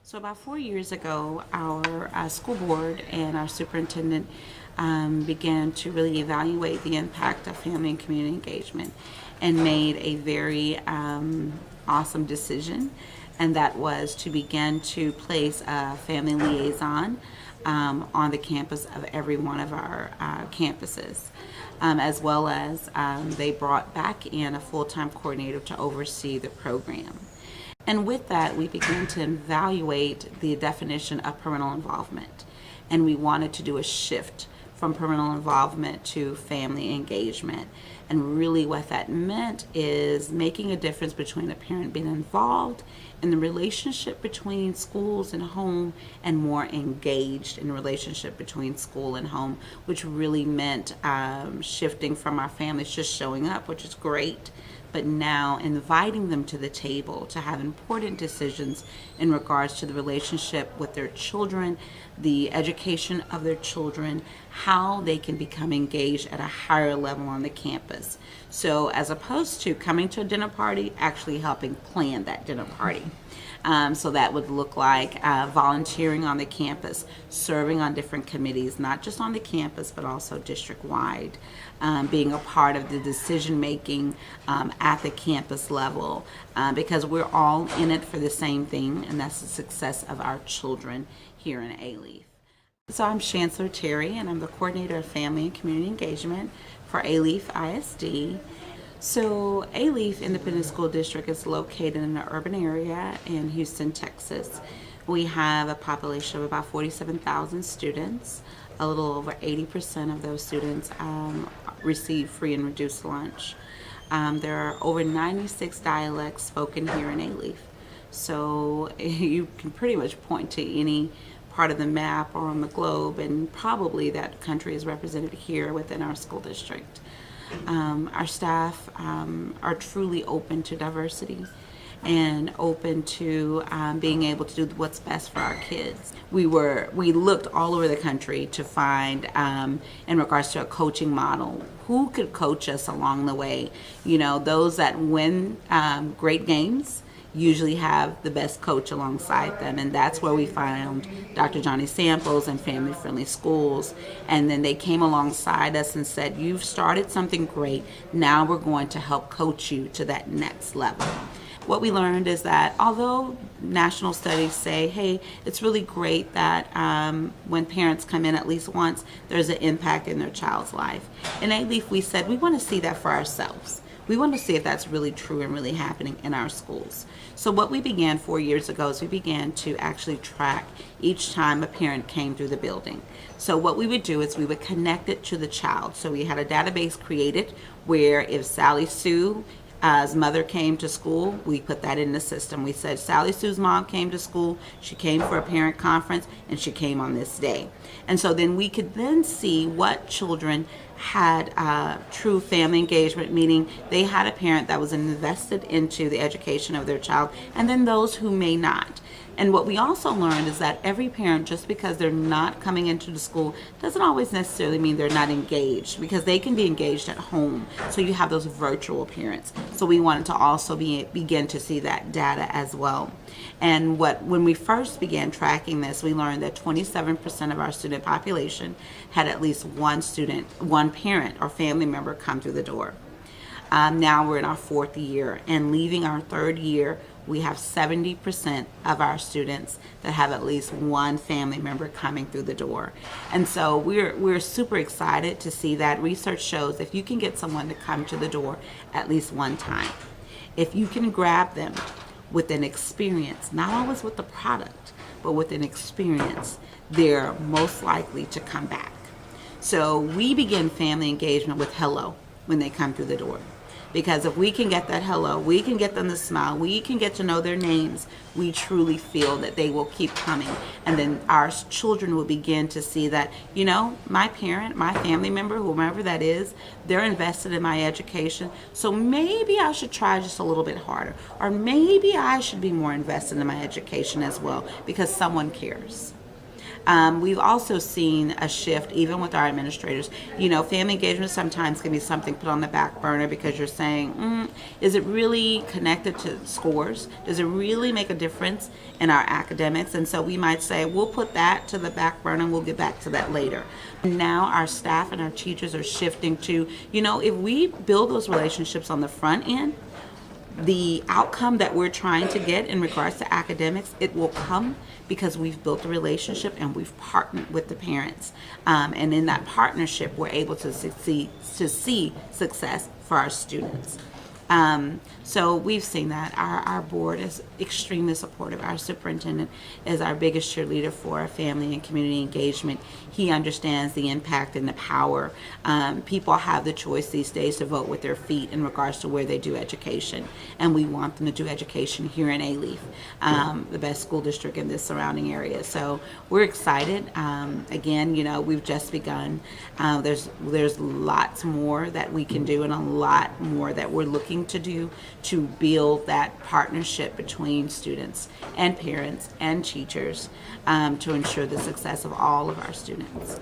So about 4 years ago, our school board and our superintendent began to really evaluate the impact of family and community engagement and made a very awesome decision, and that was to begin to place a family liaison on the campus of every one of our campuses. As well as they brought back in a full-time coordinator to oversee the program. And with that, we began to evaluate the definition of parental involvement. And we wanted to do a shift from parental involvement to family engagement. And really what that meant is making a difference between a parent being involved in the relationship between schools and home and more engaged in the relationship between school and home, which really meant shifting from our families just showing up, which is great, but now inviting them to the table to have important decisions in regards to the relationship with their children, the education of their children, how they can become engaged at a higher level on the campus. So as opposed to coming to a dinner party, actually helping plan that dinner party. So that would look like volunteering on the campus, serving on different committees, not just on the campus, but also district-wide, being a part of the decision-making at the campus level, because we're all in it for the same thing, and that's the success of our children here in Alief. So I'm Chancellor Terry, and I'm the Coordinator of Family and Community Engagement for Alief ISD. So Alief Independent School District is located in an urban area in Houston, Texas. We have a population of about 47,000 students. A little over 80% of those students receive free and reduced lunch. There are over 96 dialects spoken here in Alief. So you can pretty much point to any part of the map or on the globe, and probably that country is represented here within our school district. Our staff are truly open to diversity and open to being able to do what's best for our kids. We looked all over the country to find, in regards to a coaching model, who could coach us along the way. You know, those that win great games usually have the best coach alongside them, and that's where we found Dr. Johnny Samples and Family Friendly Schools. And then they came alongside us and said, you've started something great, now we're going to help coach you to that next level. What we learned is that although national studies say, hey, it's really great that when parents come in at least once, there's an impact in their child's life. In Alief, we said we want to see that for ourselves. We want to see if that's really true and really happening in our schools. So what we began 4 years ago is we began to actually track each time a parent came through the building. So what we would do is we would connect it to the child. So we had a database created where if Sally Sue as mother came to school, we put that in the system. We said Sally Sue's mom came to school, she came for a parent conference, and she came on this day. And so then we could then see what children had true family engagement, meaning they had a parent that was invested into the education of their child, and then those who may not. And what we also learned is that every parent, just because they're not coming into the school, doesn't always necessarily mean they're not engaged, because they can be engaged at home. So you have those virtual parents. So we wanted to also begin to see that data as well. And when we first began tracking this, we learned that 27% of our student population had at least one parent or family member come through the door. Now we're in our 4th year, and leaving our 3rd year, we have 70% of our students that have at least one family member coming through the door. And so we're super excited to see that. Research shows if you can get someone to come to the door at least one time, if you can grab them with an experience, not always with the product, but with an experience, they're most likely to come back. So we begin family engagement with hello when they come through the door. Because if we can get that hello, we can get them to smile, we can get to know their names, we truly feel that they will keep coming. And then our children will begin to see that, you know, my parent, my family member, whomever that is, they're invested in my education. So maybe I should try just a little bit harder. Or maybe I should be more invested in my education as well, because someone cares. We've also seen a shift even with our administrators. You know, family engagement sometimes can be something put on the back burner because you're saying, is it really connected to scores? Does it really make a difference in our academics? And so we might say, we'll put that to the back burner and we'll get back to that later. Now our staff and our teachers are shifting to, you know, if we build those relationships on the front end, the outcome that we're trying to get in regards to academics, it will come because we've built a relationship and we've partnered with the parents. And in that partnership, we're able to see success for our students. So we've seen that. Our board is extremely supportive. Our superintendent is our biggest cheerleader for our family and community engagement. He understands the impact and the power. People have the choice these days to vote with their feet in regards to where they do education. And we want them to do education here in Alief, the best school district in this surrounding area. So we're excited. Again, you know, we've just begun. There's lots more that we can do and a lot more that we're looking to do to build that partnership between students and parents and teachers to ensure the success of all of our students.